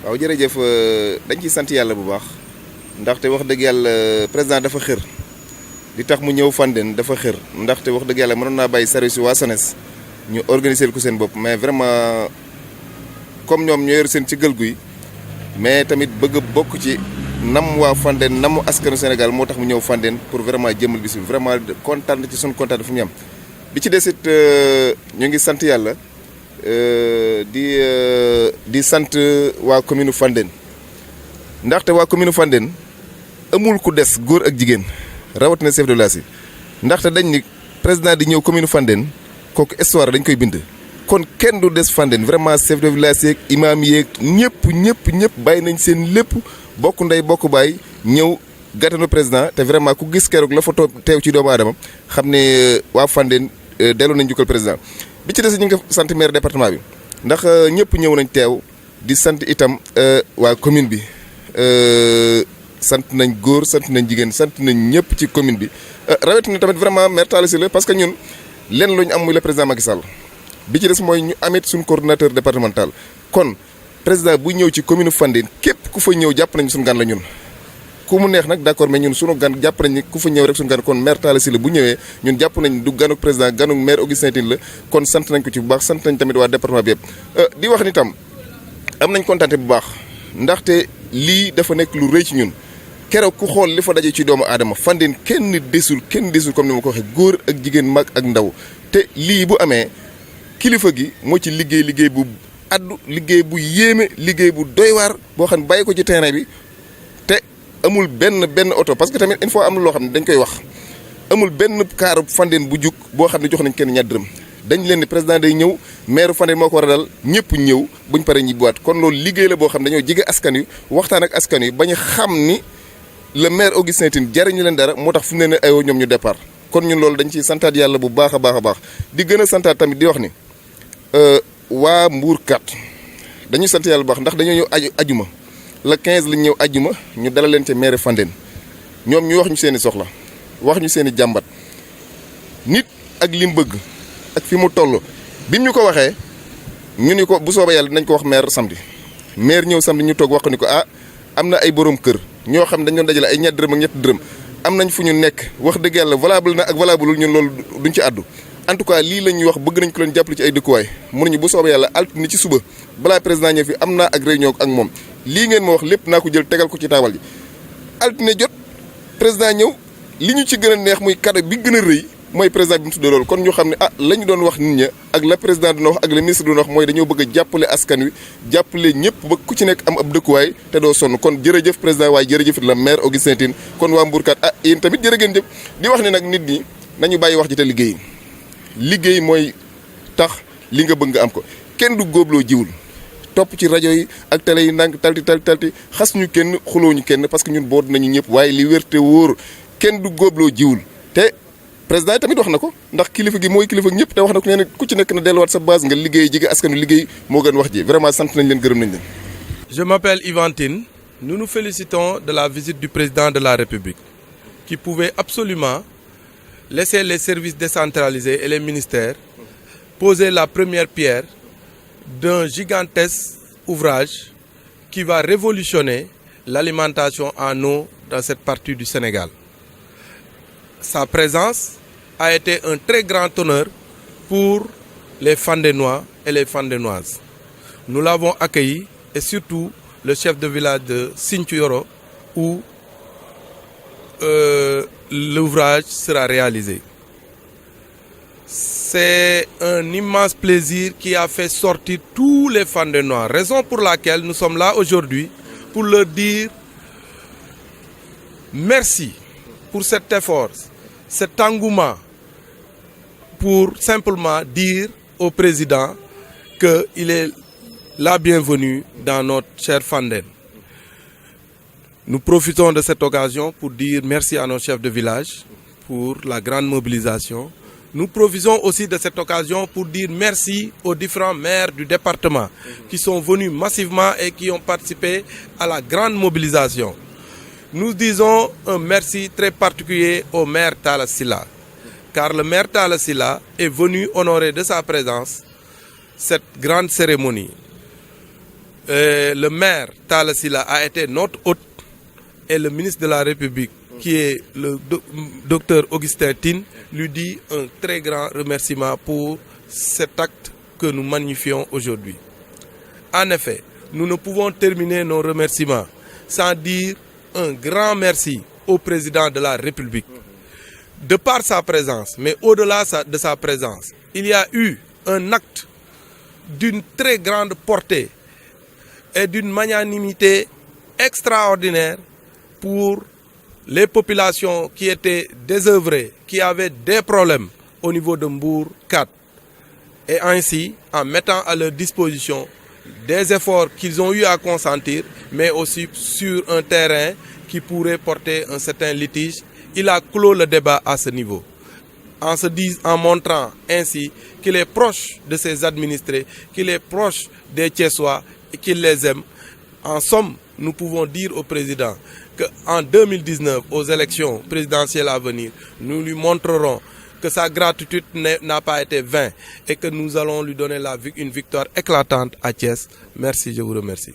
waaw jërëjëf dañ ciy sant yàlla bu baax ndaxte wax dëgg yàlla président dafa xër li tax mu ñëw Fandène dafa xër ndaxte wax dëgg yàlla mënoon naa bàyyi service waa SONES ñu organiser ko seen bopp mais vraiment comme ñoom ñoo yor seen ci gël guy mais tamit bëgg a bokk ci nam waa Fandène namu askanu Sénégal moo tax mu ñëw Fandène pour vraiment jëmal bis bi vraiment kontaan ci suñu kontaan fu mu yem bi ci desit ñu ngi sant yàlla di sant waa commune Fandène ndaxte waa commune Fandène amul ku des góor ak jigéen rawatina chef de village yi ndaxte dañ ni président di ñëw commune Fandène kooku histoire dañ koy bind. kon kenn du des Fandène vraiment chef de village yeeg imam yeeg ñëpp bàyyi nañ seen lépp bokk ndey bokk baay ñëw gàttanu président te vraiment ku gis keroog la fa teew ci doomu aadama xam ne waa Fandène delloo nañ jukkal président. bi ci des ñu ngi sant maire département bi ndax ñëpp ñëw nañ teew di sant itam waa commune bi sant nañ góor sant nañ jigéen sant nañ ñëpp ci commune bi rawatina tamit vraiment maire Talla Sylla parce que ñun lenn lu ñu am muy le président Macky Sall bi ci des mooy ñu amit suñu coordonnateur départemental kon président bu ñëw ci commune Fandène képp ku fa ñëw jàpp nañ suñu gan la ñun. ku mu neex nag d'accord mais ñun sunu gan jàpp nañ ni ku fa ñëw rek suñu gan kon maire Talla Sylla bu ñëwee ñun jàpp nañ du ganuk président ganuk maire Augustin Tine la kon sant nañ ko ci bu baax sant nañ tamit waa département bi yëpp. di wax ni tam am nañ kontaante bu baax ndaxte lii dafa nekk lu rëy ci ñun keroog ku xool li fa daje ci doomu aadama Fandène kenn desul comme ni ma ko waxee góor ak jigéen mag ak ndaw te lii bu amee kilifa gi moo ci liggéey bu addu liggéey bu yéeme liggéey bu doy waar boo xam ne bàyyi ko ci terrain bi. amul benn oto parce que tamit il faut am loo xam ne dañ koy wax amul benn kaaru Fandène bu jug boo xam ne jox nañ kenn ñaar dërëm dañ leen ni président day ñëw maire Fandène moo ko war a dal ñëpp ñëw buñ paree ñibbiwaat kon loolu liggéey la boo xam ne dañoo jege askan wi waxtaan ak askan wi bañ a xam ni le maire Augustin Tine jariñu leen dara moo tax fu mu ne ne ayoo ñoom ñu départ kon ñun loolu dañ ciy santaat yàlla bu baax a baax di gën a santaat tamit di wax ni waa Mbourkat dañuy sant yàlla bu baax ndax dañoo ñëw ajuma le 15 lañ ñëw ajjuma ñu dalal leen ca maire Fandène ñoom ñu wax ñu seen i soxla wax ñu seen i jàmbat nit ak li mu bëgg ak fi mu toll bi ñu ko waxee ñu ni ko bu soobee yàlla dinañ ko wax maire samedi maire ñëw samedi ñu toog wax ni ko am na ay borom kër ñoo xam dañ doon dajale ay ñaar dërëm ak ñetti dërëm am nañ fu ñu nekk wax dëgg yàlla valable na ak valableul ñun loolu duñ ci àddu en tout cas lii la ñuy wax bëgg nañ ko leen jàppale ci ay dëkkuwaay mënuñu bu soobee yàlla altine ci suba balaa président ñëw fi am naa ak réunion ak moom lii ngeen ma wax lépp naa ko jël tegal ko ci taabal ji altine jot président ñëw li ñu ci gën a neex muy cadeau bi gën a rëy mooy président bi mu tuddee loolu kon ñu xam ne la ñu doon wax nit ña ak la président doon wax ak le ministre doon wax mooy dañoo bëgg a jàppale askan wi jàppale ñëpp ba ku ci nekk am ab dëkkuwaay te doo sonn kon jërëjëf président waaye jërëjëf la maire Augustin Tine kon waa Mbourkat yéen tamit jërë ngeen jëf di wax ne nag nit ñi nañu bàyyi wax ji te liggéey mooy tax li nga bëgg nga am ko kenn du góobloo jiwul topp ci rajo yi ak télé yi ndànk talti xas ñu kenn xuloo ñu kenn parce que ñun boot nañu ñëpp waaye li wér te wóor kenn du góobloo jiwul te président yi tamit wax na ko ndax kilifa gi mooy kilifa ñëpp te wax na ko nee na ku ci nekk na delluwaat sa base nga liggéey jige askanu liggéey moo gën wax ji vraiment sant nañ leen gërëm nañ leen. Je m'appelle Yvan Tine. Nous nous félicitons de la visite du président de la République qui pouvait absolument laisser les services décentralisés et les ministères poser la première pierre d'un gigantesque ouvrage qui va révolutionner l'alimentation en eau dans cette partie du Sénégal. Sa présence a été un très grand honneur pour les Fandénois et les Fandénoises. Nous l'avons accueilli et surtout le chef de village de Sinthiou où l'ouvrage sera réalisé. C'est un immense plaisir qui a fait sortir tous les Fandénois, raison pour laquelle nous sommes là aujourd'hui pour leur dire merci pour cet effort, cet engouement, pour simplement dire au président qu'il est la bienvenue dans notre chère Fandène. Nous profitons de cette occasion pour dire merci à nos chefs de village pour la grande mobilisation. Nous profitons aussi de cette occasion pour dire merci aux différents maires du département qui sont venus massivement et qui ont participé à la grande mobilisation. Nous disons un merci très particulier au maire Talla Sylla, car le maire Talla Sylla est venu honorer de sa présence cette grande cérémonie. le maire Talla Sylla a été notre hôte et le ministre de la République, qui est le docteur Augustin Tine, lui dit un très grand remerciement pour cet acte que nous magnifions aujourd'hui. En effet, nous ne pouvons terminer nos remerciements sans dire un grand merci au président de la République. De par sa présence, mais au-delà de sa présence, il y a eu un acte d'une très grande portée et d'une magnanimité extraordinaire pour les populations qui étaient désœuvrées, qui avaient des problèmes au niveau de Mbour 4. Et ainsi, en mettant à leur disposition des efforts qu'ils ont eu à consentir, mais aussi sur un terrain qui pourrait porter un certain litige, il a clos le débat à ce niveau. En montrant ainsi qu'il est proche de ses administrés, qu'il est proche des Thiessois et qu'il les aime. En somme, nous pouvons dire au président qu'en 2019, aux élections présidentielles à venir, nous lui montrerons que sa gratitude n'a pas été vaine et que nous allons lui donner une victoire éclatante à Thiès. Merci, je vous remercie.